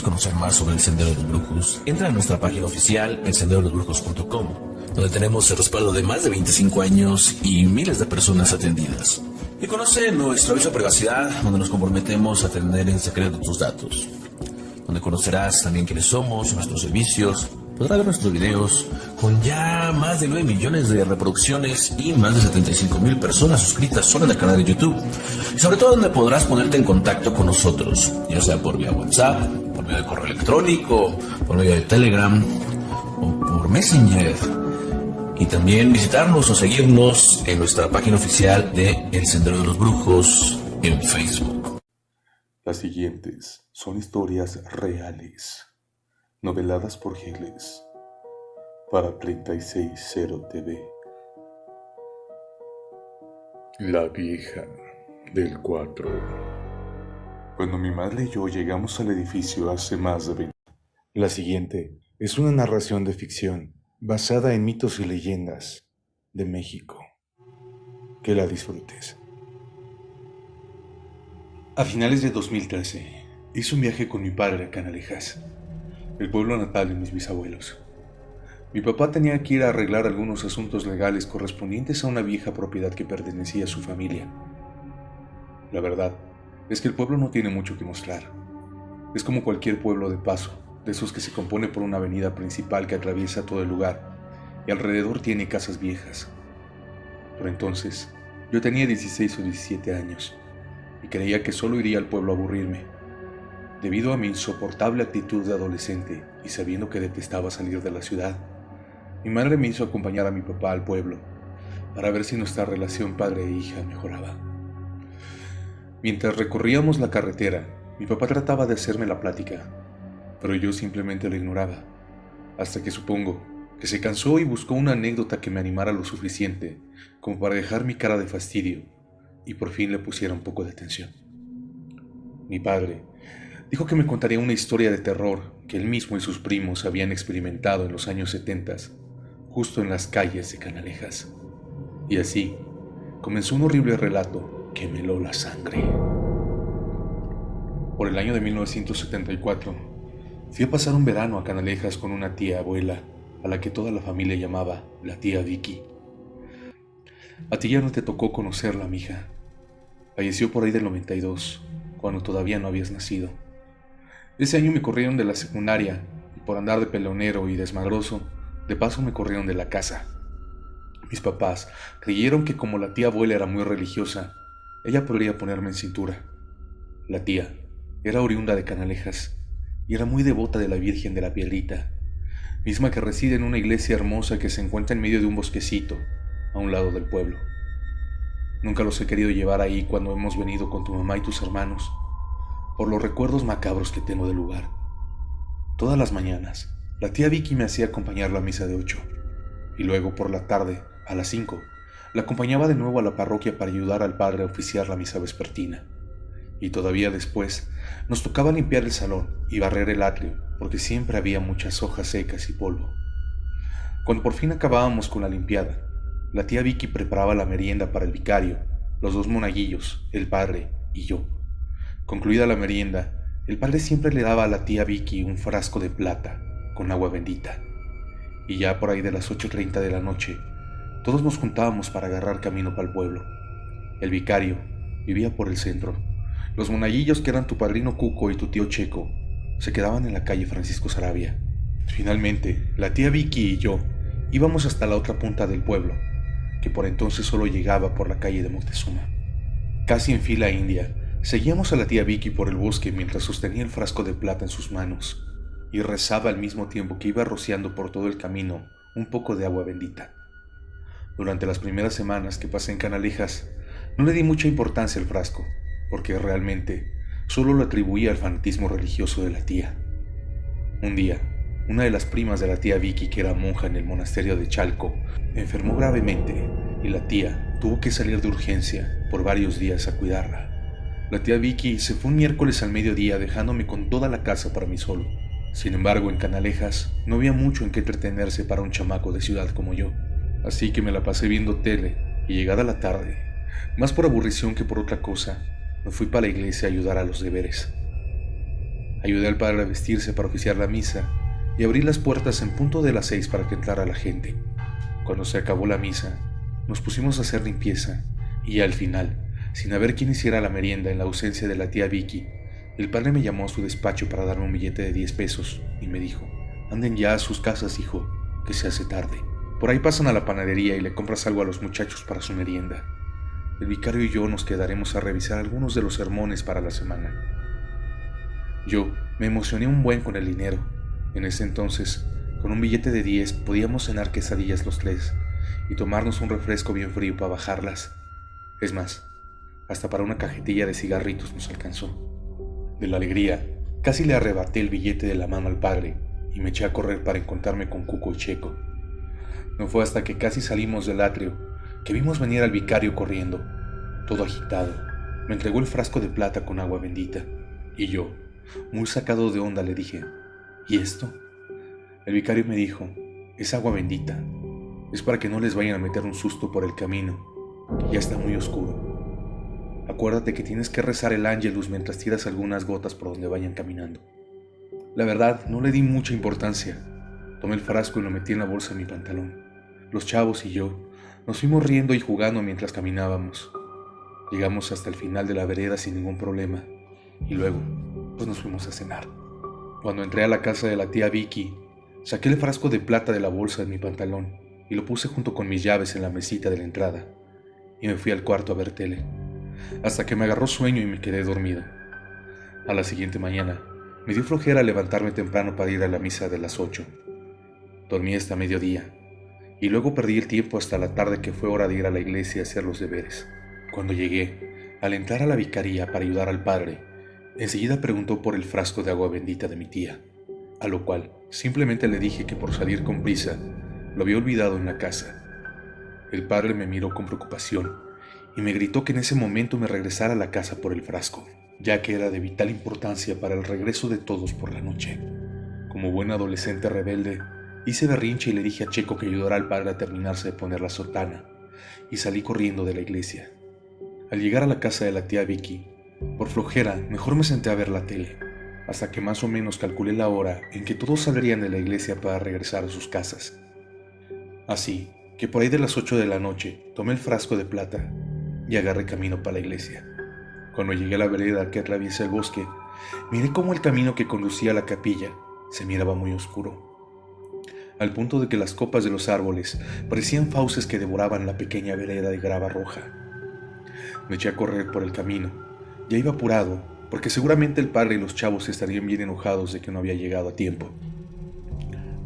¿Quieres conocer más sobre el Sendero de los Brujos? Entra a nuestra página oficial, elsenderolosbrujos.com, donde tenemos el respaldo de más de 25 años y miles de personas atendidas. Y conoce nuestro aviso de privacidad, donde nos comprometemos a tener en secreto tus datos. Donde conocerás también quiénes somos, nuestros servicios, podrás ver nuestros videos con ya más de 9 millones de reproducciones y más de 75,000 personas suscritas solo en el canal de YouTube. Y sobre todo donde podrás ponerte en contacto con nosotros, ya sea por vía WhatsApp, por medio de correo electrónico, por medio de Telegram o por Messenger. Y también visitarnos o seguirnos en nuestra página oficial de El Sendero de los Brujos en Facebook. Las siguientes son historias reales, noveladas por Giles, para 360 TV. La vieja del 4. Cuando mi madre y yo llegamos al edificio hace más de 20. La siguiente es una narración de ficción basada en mitos y leyendas de México. Que la disfrutes. A finales de 2013, hice un viaje con mi padre a Canalejas, el pueblo natal de mis bisabuelos. Mi papá tenía que ir a arreglar algunos asuntos legales correspondientes a una vieja propiedad que pertenecía a su familia. La verdad es que el pueblo no tiene mucho que mostrar. Es como cualquier pueblo de paso, de esos que se compone por una avenida principal que atraviesa todo el lugar, y alrededor tiene casas viejas. Pero entonces, yo tenía 16 o 17 años, y creía que solo iría al pueblo a aburrirme. Debido a mi insoportable actitud de adolescente y sabiendo que detestaba salir de la ciudad, mi madre me hizo acompañar a mi papá al pueblo para ver si nuestra relación padre e hija mejoraba. Mientras recorríamos la carretera, mi papá trataba de hacerme la plática, pero yo simplemente lo ignoraba, hasta que supongo que se cansó y buscó una anécdota que me animara lo suficiente como para dejar mi cara de fastidio y por fin le pusiera un poco de atención. Mi padre dijo que me contaría una historia de terror que él mismo y sus primos habían experimentado en los años 70, justo en las calles de Canalejas. Y así comenzó un horrible relato que me heló la sangre. Por el año de 1974, fui a pasar un verano a Canalejas con una tía abuela, a la que toda la familia llamaba la tía Vicky. A ti ya no te tocó conocerla, mija. Falleció por ahí del 92, cuando todavía no habías nacido. Ese año me corrieron de la secundaria, y por andar de peleonero y desmadroso, de paso me corrieron de la casa. Mis papás creyeron que como la tía abuela era muy religiosa, ella podría ponerme en cintura. La tía era oriunda de Canalejas, y era muy devota de la Virgen de la Piedrita, misma que reside en una iglesia hermosa que se encuentra en medio de un bosquecito, a un lado del pueblo. Nunca los he querido llevar ahí cuando hemos venido con tu mamá y tus hermanos, por los recuerdos macabros que tengo del lugar. Todas las mañanas, la tía Vicky me hacía acompañar la misa de 8, y luego por la tarde, a las 5, la acompañaba de nuevo a la parroquia para ayudar al padre a oficiar la misa vespertina. Y todavía después, nos tocaba limpiar el salón y barrer el atrio, porque siempre había muchas hojas secas y polvo. Cuando por fin acabábamos con la limpiada, la tía Vicky preparaba la merienda para el vicario, los 2 monaguillos, el padre y yo. Concluida la merienda, el padre siempre le daba a la tía Vicky un frasco de plata con agua bendita. Y ya por ahí de las 8:30 de la noche, todos nos juntábamos para agarrar camino para el pueblo. El vicario vivía por el centro. Los monaguillos, que eran tu padrino Cuco y tu tío Checo, se quedaban en la calle Francisco Sarabia. Finalmente, la tía Vicky y yo íbamos hasta la otra punta del pueblo, que por entonces solo llegaba por la calle de Moctezuma. Casi en fila india, seguíamos a la tía Vicky por el bosque mientras sostenía el frasco de plata en sus manos y rezaba al mismo tiempo que iba rociando por todo el camino un poco de agua bendita. Durante las primeras semanas que pasé en Canalejas, no le di mucha importancia al frasco, porque realmente solo lo atribuía al fanatismo religioso de la tía. Un día, una de las primas de la tía Vicky, que era monja en el monasterio de Chalco, enfermó gravemente y la tía tuvo que salir de urgencia por varios días a cuidarla. La tía Vicky se fue un miércoles al mediodía dejándome con toda la casa para mí solo. Sin embargo, en Canalejas no había mucho en qué entretenerse para un chamaco de ciudad como yo, así que me la pasé viendo tele y llegada la tarde, más por aburrición que por otra cosa, me fui para la iglesia a ayudar a los deberes. Ayudé al padre a vestirse para oficiar la misa y abrí las puertas en punto de las 6 para que entrara la gente. Cuando se acabó la misa, nos pusimos a hacer limpieza y al final, sin haber quien hiciera la merienda en la ausencia de la tía Vicky, el padre me llamó a su despacho para darme un billete de 10 pesos y me dijo: anden ya a sus casas, hijo, que se hace tarde. Por ahí pasan a la panadería y le compras algo a los muchachos para su merienda. El vicario y yo nos quedaremos a revisar algunos de los sermones para la semana. Yo me emocioné un buen con el dinero. En ese entonces, con un billete de 10 podíamos cenar quesadillas los tres y tomarnos un refresco bien frío para bajarlas. Es más, hasta para una cajetilla de cigarritos nos alcanzó. De la alegría, casi le arrebaté el billete de la mano al padre y me eché a correr para encontrarme con Cuco y Checo. No fue hasta que casi salimos del atrio que vimos venir al vicario corriendo, todo agitado. Me entregó el frasco de plata con agua bendita y yo, muy sacado de onda, le dije: ¿y esto? El vicario me dijo: es agua bendita, es para que no les vayan a meter un susto por el camino, que ya está muy oscuro. Acuérdate que tienes que rezar el Ángelus mientras tiras algunas gotas por donde vayan caminando. La verdad, no le di mucha importancia. Tomé el frasco y lo metí en la bolsa de mi pantalón. Los chavos y yo nos fuimos riendo y jugando mientras caminábamos. Llegamos hasta el final de la vereda sin ningún problema y luego pues nos fuimos a cenar. Cuando entré a la casa de la tía Vicky, saqué el frasco de plata de la bolsa de mi pantalón y lo puse junto con mis llaves en la mesita de la entrada y me fui al cuarto a ver tele, hasta que me agarró sueño y me quedé dormido. A la siguiente mañana me dio flojera levantarme temprano para ir a la misa de las 8. Dormí hasta mediodía y luego perdí el tiempo hasta la tarde, que fue hora de ir a la iglesia a hacer los deberes. Cuando llegué, al entrar a la vicaría para ayudar al padre, enseguida preguntó por el frasco de agua bendita de mi tía, a lo cual simplemente le dije que por salir con prisa lo había olvidado en la casa. El padre me miró con preocupación y me gritó que en ese momento me regresara a la casa por el frasco, ya que era de vital importancia para el regreso de todos por la noche. Como buen adolescente rebelde, hice berrinche y le dije a Checo que ayudara al padre a terminarse de poner la sotana, y salí corriendo de la iglesia. Al llegar a la casa de la tía Vicky, por flojera, mejor me senté a ver la tele, hasta que más o menos calculé la hora en que todos saldrían de la iglesia para regresar a sus casas. Así que por ahí de las 8 de la noche, tomé el frasco de plata y agarré camino para la iglesia. Cuando llegué a la vereda que atraviesa el bosque, miré cómo el camino que conducía a la capilla se miraba muy oscuro, al punto de que las copas de los árboles parecían fauces que devoraban la pequeña vereda de grava roja. Me eché a correr por el camino. Ya iba apurado, porque seguramente el padre y los chavos estarían bien enojados de que no había llegado a tiempo.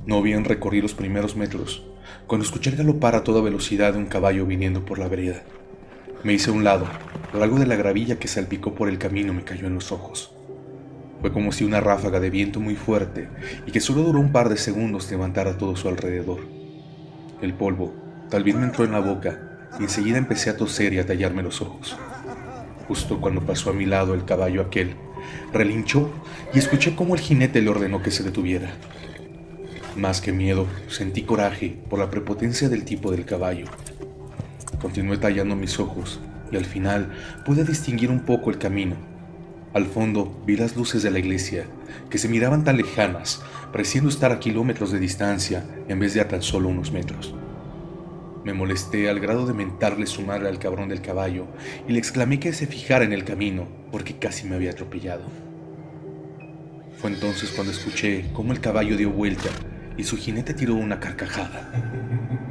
No habían recorrido los primeros metros cuando escuché galopar a toda velocidad de un caballo viniendo por la vereda. Me hice a un lado, pero algo de la gravilla que salpicó por el camino me cayó en los ojos. Fue como si una ráfaga de viento muy fuerte y que solo duró un par de segundos levantara todo su alrededor. El polvo tal vez me entró en la boca y enseguida empecé a toser y a tallarme los ojos. Justo cuando pasó a mi lado el caballo aquel, relinchó y escuché cómo el jinete le ordenó que se detuviera. Más que miedo, sentí coraje por la prepotencia del tipo del caballo. Continué tallando mis ojos y al final pude distinguir un poco el camino. Al fondo vi las luces de la iglesia, que se miraban tan lejanas, pareciendo estar a kilómetros de distancia en vez de a tan solo unos metros. Me molesté al grado de mentarle su madre al cabrón del caballo y le exclamé que se fijara en el camino, porque casi me había atropellado. Fue entonces cuando escuché cómo el caballo dio vuelta y su jinete tiró una carcajada.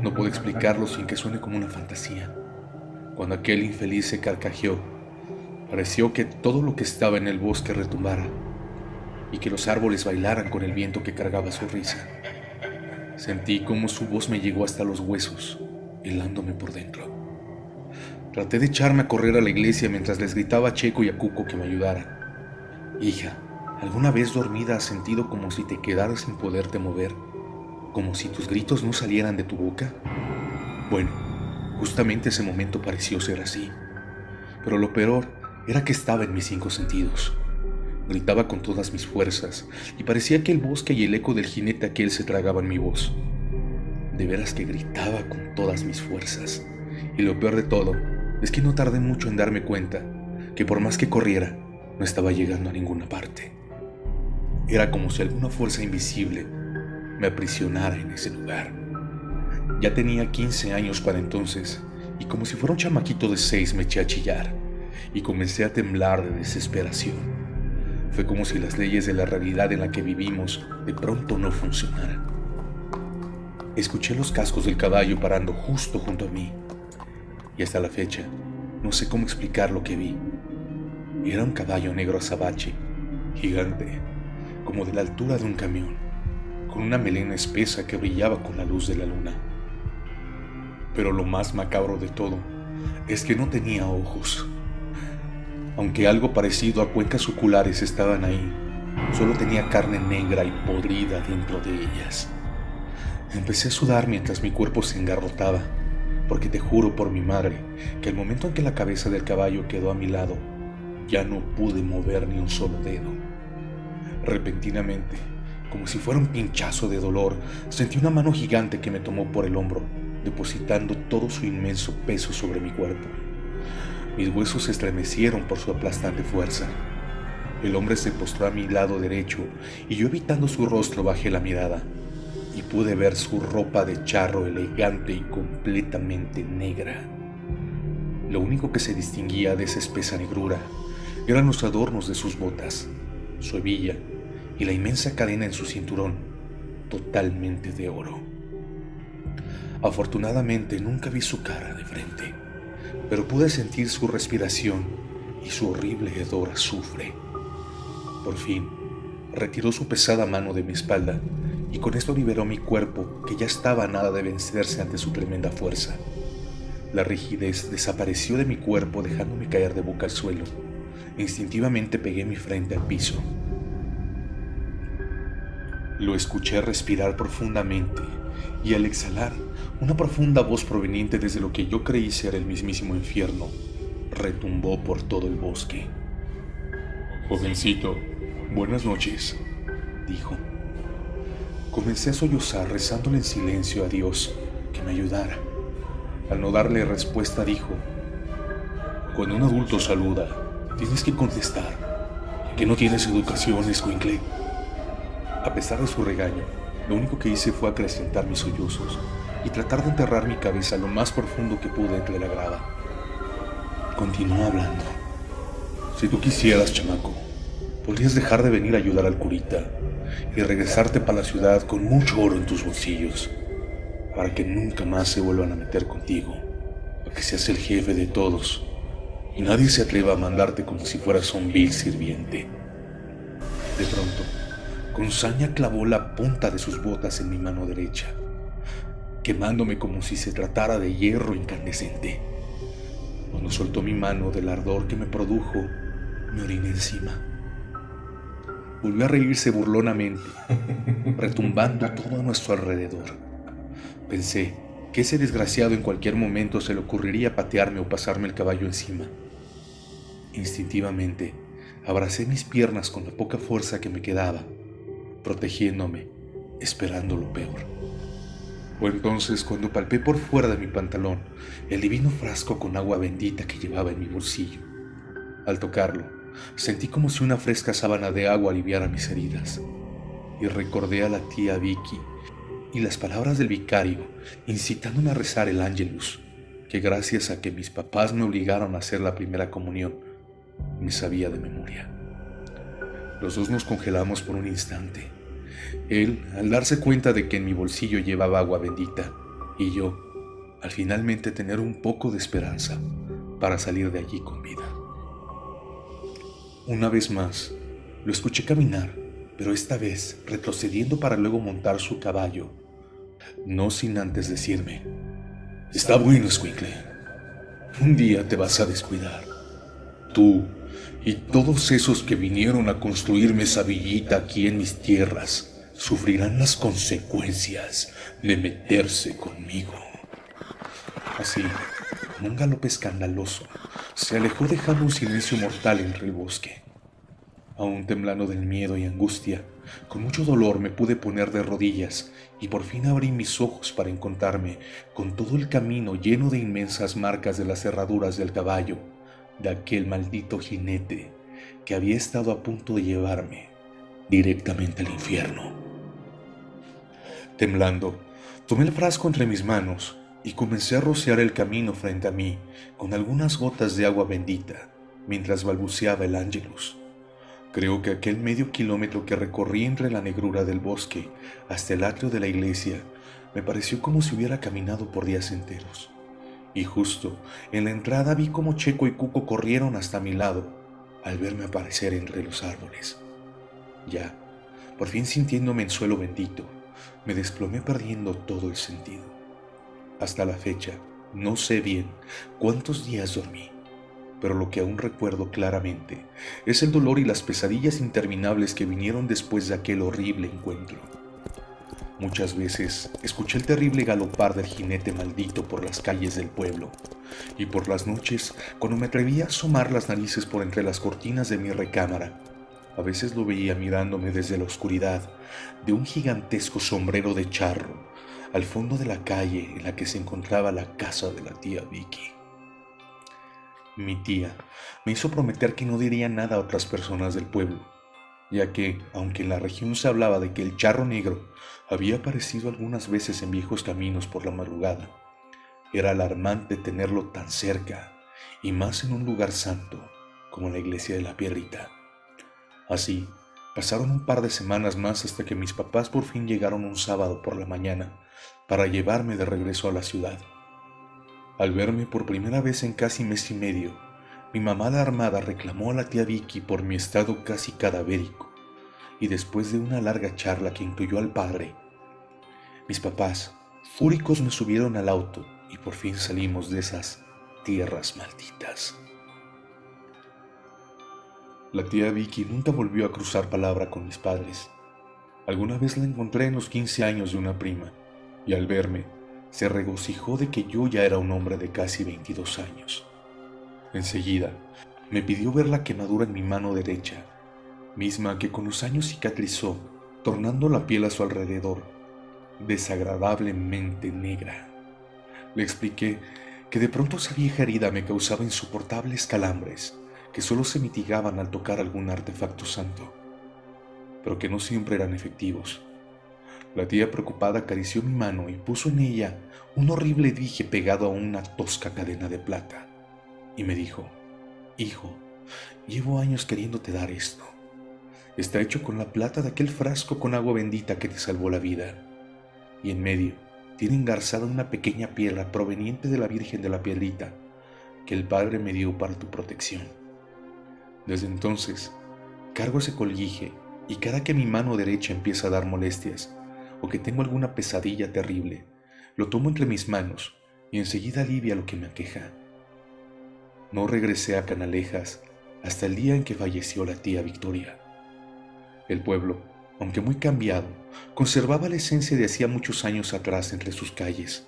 No puedo explicarlo sin que suene como una fantasía. Cuando aquel infeliz se carcajeó, pareció que todo lo que estaba en el bosque retumbara y que los árboles bailaran con el viento que cargaba su risa. Sentí cómo su voz me llegó hasta los huesos, helándome por dentro. Traté de echarme a correr a la iglesia mientras les gritaba a Checo y a Cuco que me ayudaran. Hija, ¿alguna vez dormida has sentido como si te quedaras sin poderte mover? ¿Como si tus gritos no salieran de tu boca? Bueno, justamente ese momento pareció ser así. Pero lo peor era que estaba en mis 5 sentidos. Gritaba con todas mis fuerzas y parecía que el bosque y el eco del jinete aquel se tragaban mi voz. De veras que gritaba con todas mis fuerzas. Y lo peor de todo es que no tardé mucho en darme cuenta que por más que corriera, no estaba llegando a ninguna parte. Era como si alguna fuerza invisible me aprisionara en ese lugar. Ya tenía 15 años para entonces, y como si fuera un chamaquito de 6 me eché a chillar y comencé a temblar de desesperación. Fue como si las leyes de la realidad en la que vivimos de pronto no funcionaran. Escuché los cascos del caballo parando justo junto a mí, y hasta la fecha no sé cómo explicar lo que vi. Era un caballo negro azabache, gigante, como de la altura de un camión, con una melena espesa que brillaba con la luz de la luna. Pero lo más macabro de todo es que no tenía ojos. Aunque algo parecido a cuencas oculares estaban ahí, solo tenía carne negra y podrida dentro de ellas. Empecé a sudar mientras mi cuerpo se engarrotaba, porque te juro por mi madre que al momento en que la cabeza del caballo quedó a mi lado, ya no pude mover ni un solo dedo. Repentinamente, como si fuera un pinchazo de dolor, sentí una mano gigante que me tomó por el hombro, depositando todo su inmenso peso sobre mi cuerpo. Mis huesos se estremecieron por su aplastante fuerza. El hombre se postró a mi lado derecho y yo, evitando su rostro, bajé la mirada y pude ver su ropa de charro elegante y completamente negra. Lo único que se distinguía de esa espesa negrura eran los adornos de sus botas, su hebilla y la inmensa cadena en su cinturón, totalmente de oro. Afortunadamente nunca vi su cara de frente, pero pude sentir su respiración y su horrible hedor a azufre. Por fin, retiró su pesada mano de mi espalda y con esto liberó mi cuerpo, que ya estaba a nada de vencerse ante su tremenda fuerza. La rigidez desapareció de mi cuerpo, dejándome caer de boca al suelo. Instintivamente pegué mi frente al piso. Lo escuché respirar profundamente y al exhalar, una profunda voz proveniente desde lo que yo creí ser el mismísimo infierno retumbó por todo el bosque. «Jovencito, buenas noches», dijo. Comencé a sollozar, rezándole en silencio a Dios que me ayudara. Al no darle respuesta, dijo: «Cuando un adulto saluda, tienes que contestar. Que no tienes educación, escuincle». A pesar de su regaño, lo único que hice fue acrecentar mis sollozos y tratar de enterrar mi cabeza lo más profundo que pude entre la grava. Continuó hablando. «Si tú quisieras, chamaco, podrías dejar de venir a ayudar al curita y regresarte para la ciudad con mucho oro en tus bolsillos, para que nunca más se vuelvan a meter contigo, para que seas el jefe de todos y nadie se atreva a mandarte como si fueras un vil sirviente». De pronto, con saña clavó la punta de sus botas en mi mano derecha, quemándome como si se tratara de hierro incandescente. Cuando soltó mi mano del ardor que me produjo, me oriné encima. Volvió a reírse burlonamente, retumbando todo a nuestro alrededor. Pensé que ese desgraciado en cualquier momento se le ocurriría patearme o pasarme el caballo encima. Instintivamente, abracé mis piernas con la poca fuerza que me quedaba, protegiéndome, esperando lo peor. Fue entonces cuando palpé por fuera de mi pantalón el divino frasco con agua bendita que llevaba en mi bolsillo. Al tocarlo, sentí como si una fresca sábana de agua aliviara mis heridas, y recordé a la tía Vicky y las palabras del vicario incitándome a rezar el Ángelus, que gracias a que mis papás me obligaron a hacer la primera comunión, me sabía de memoria. Los dos nos congelamos por un instante. Él, al darse cuenta de que en mi bolsillo llevaba agua bendita, y yo, al finalmente tener un poco de esperanza para salir de allí con vida. Una vez más, lo escuché caminar, pero esta vez retrocediendo para luego montar su caballo, no sin antes decirme: «Está bueno, escuincle. Un día te vas a descuidar. Tú y todos esos que vinieron a construirme esa villita aquí en mis tierras sufrirán las consecuencias de meterse conmigo». Así, con un galope escandaloso, se alejó dejando un silencio mortal entre el bosque. Aún temblando del miedo y angustia, con mucho dolor me pude poner de rodillas y por fin abrí mis ojos para encontrarme con todo el camino lleno de inmensas marcas de las herraduras del caballo, de aquel maldito jinete que había estado a punto de llevarme directamente al infierno. Temblando, tomé el frasco entre mis manos y comencé a rociar el camino frente a mí con algunas gotas de agua bendita mientras balbuceaba el Ángelus. Creo que aquel medio kilómetro que recorrí entre la negrura del bosque hasta el atrio de la iglesia me pareció como si hubiera caminado por días enteros. Y justo en la entrada vi como Checo y Cuco corrieron hasta mi lado al verme aparecer entre los árboles. Ya, por fin sintiéndome en suelo bendito, me desplomé perdiendo todo el sentido. Hasta la fecha, no sé bien cuántos días dormí, pero lo que aún recuerdo claramente es el dolor y las pesadillas interminables que vinieron después de aquel horrible encuentro. Muchas veces escuché el terrible galopar del jinete maldito por las calles del pueblo, y por las noches, cuando me atrevía a asomar las narices por entre las cortinas de mi recámara, a veces lo veía mirándome desde la oscuridad de un gigantesco sombrero de charro al fondo de la calle en la que se encontraba la casa de la tía Vicky. Mi tía me hizo prometer que no diría nada a otras personas del pueblo, ya que, aunque en la región se hablaba de que el charro negro había aparecido algunas veces en viejos caminos por la madrugada, era alarmante tenerlo tan cerca, y más en un lugar santo como la iglesia de la Piedrita. Así, pasaron un par de semanas más hasta que mis papás por fin llegaron un sábado por la mañana para llevarme de regreso a la ciudad. Al verme por primera vez en casi mes y medio, mi mamá alarmada reclamó a la tía Vicky por mi estado casi cadavérico, y después de una larga charla que incluyó al padre, mis papás, fúricos, me subieron al auto y por fin salimos de esas tierras malditas. La tía Vicky nunca volvió a cruzar palabra con mis padres. Alguna vez la encontré en los 15 años de una prima, y al verme, se regocijó de que yo ya era un hombre de casi 22 años. Enseguida, me pidió ver la quemadura en mi mano derecha, misma que con los años cicatrizó, tornando la piel a su alrededor desagradablemente negra. Le expliqué que de pronto esa vieja herida me causaba insoportables calambres que solo se mitigaban al tocar algún artefacto santo, pero que no siempre eran efectivos. La tía preocupada acarició mi mano y puso en ella un horrible dije pegado a una tosca cadena de plata, y me dijo: «Hijo, llevo años queriéndote dar esto. Está hecho con la plata de aquel frasco con agua bendita que te salvó la vida, y en medio tiene engarzada una pequeña piedra proveniente de la Virgen de la Piedrita que el Padre me dio para tu protección. Desde entonces, cargo ese colguije y cada que mi mano derecha empieza a dar molestias o que tengo alguna pesadilla terrible, lo tomo entre mis manos y enseguida alivia lo que me aqueja». No regresé a Canalejas hasta el día en que falleció la tía Victoria. El pueblo, aunque muy cambiado, conservaba la esencia de hacía muchos años atrás entre sus calles.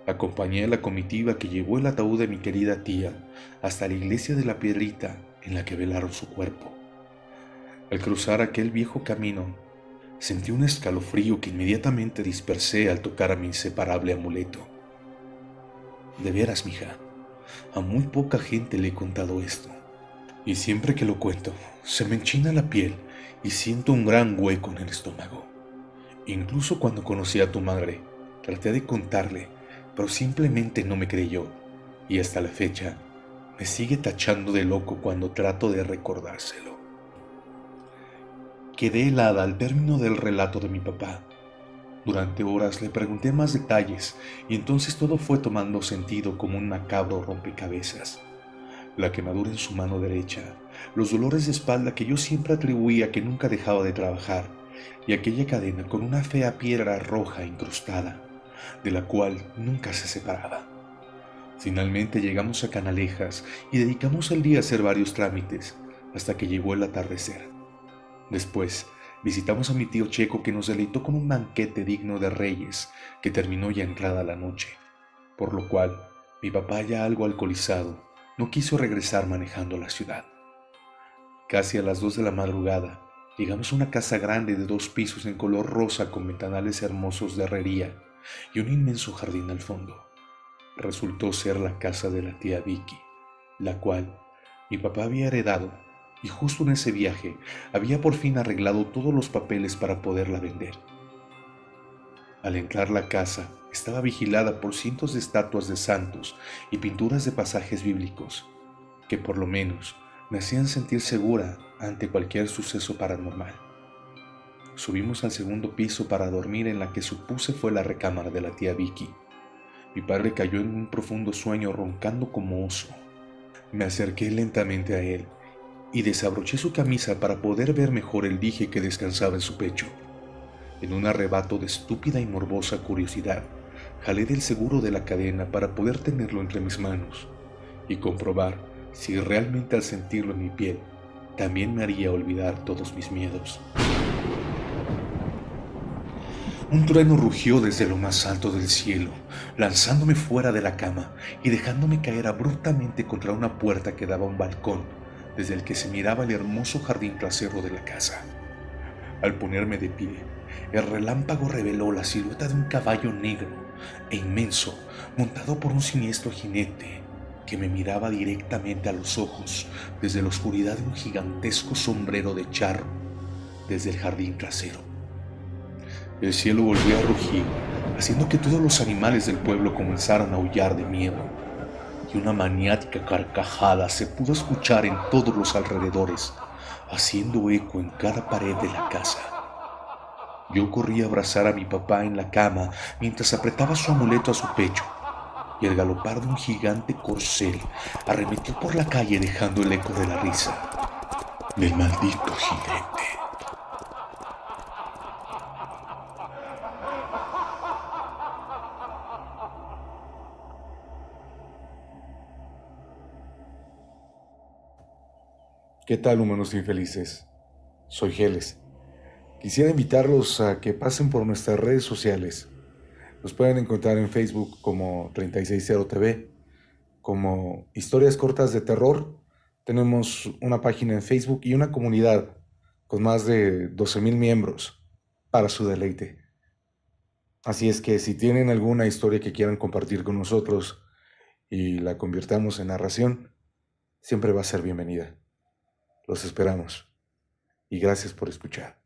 Acompañé a la comitiva que llevó el ataúd de mi querida tía hasta la iglesia de la Piedrita en la que velaron su cuerpo. Al cruzar aquel viejo camino, sentí un escalofrío que inmediatamente dispersé al tocar a mi inseparable amuleto. De veras, mija, a muy poca gente le he contado esto, y siempre que lo cuento, se me enchina la piel y siento un gran hueco en el estómago. Incluso cuando conocí a tu madre, traté de contarle, pero simplemente no me creyó, y hasta la fecha me sigue tachando de loco cuando trato de recordárselo. Quedé helada al término del relato de mi papá. Durante horas le pregunté más detalles y entonces todo fue tomando sentido como un macabro rompecabezas. La quemadura en su mano derecha, los dolores de espalda que yo siempre atribuía que nunca dejaba de trabajar, y aquella cadena con una fea piedra roja incrustada, de la cual nunca se separaba. Finalmente llegamos a Canalejas y dedicamos el día a hacer varios trámites, hasta que llegó el atardecer. Después, visitamos a mi tío Checo, que nos deleitó con un banquete digno de reyes que terminó ya entrada la noche, por lo cual mi papá, ya algo alcoholizado, no quiso regresar manejando la ciudad. Casi a las 2 de la madrugada, llegamos a una casa grande de 2 pisos en color rosa con ventanales hermosos de herrería y un inmenso jardín al fondo. Resultó ser la casa de la tía Vicky, la cual mi papá había heredado y justo en ese viaje había por fin arreglado todos los papeles para poderla vender. Al entrar la casa, estaba vigilada por cientos de estatuas de santos y pinturas de pasajes bíblicos, que por lo menos me hacían sentir segura ante cualquier suceso paranormal. Subimos al segundo piso para dormir en la que supuse fue la recámara de la tía Vicky. Mi padre cayó en un profundo sueño roncando como oso. Me acerqué lentamente a él y desabroché su camisa para poder ver mejor el dije que descansaba en su pecho. En un arrebato de estúpida y morbosa curiosidad, jalé del seguro de la cadena para poder tenerlo entre mis manos y comprobar si realmente al sentirlo en mi piel también me haría olvidar todos mis miedos. Un trueno rugió desde lo más alto del cielo, lanzándome fuera de la cama y dejándome caer abruptamente contra una puerta que daba a un balcón, desde el que se miraba el hermoso jardín trasero de la casa. Al ponerme de pie, el relámpago reveló la silueta de un caballo negro e inmenso, montado por un siniestro jinete, que me miraba directamente a los ojos desde la oscuridad de un gigantesco sombrero de charro, desde el jardín trasero. El cielo volvió a rugir, haciendo que todos los animales del pueblo comenzaran a aullar de miedo, y una maniática carcajada se pudo escuchar en todos los alrededores, haciendo eco en cada pared de la casa. Yo corrí a abrazar a mi papá en la cama mientras apretaba su amuleto a su pecho, y el galopar de un gigante corcel arremetió por la calle dejando el eco de la risa del maldito jinete. ¿Qué tal, humanos infelices? Soy Geles. Quisiera invitarlos a que pasen por nuestras redes sociales. Nos pueden encontrar en Facebook como 360TV, como Historias Cortas de Terror. Tenemos una página en Facebook y una comunidad con más de 12,000 miembros para su deleite. Así es que si tienen alguna historia que quieran compartir con nosotros y la convirtamos en narración, siempre va a ser bienvenida. Los esperamos y gracias por escuchar.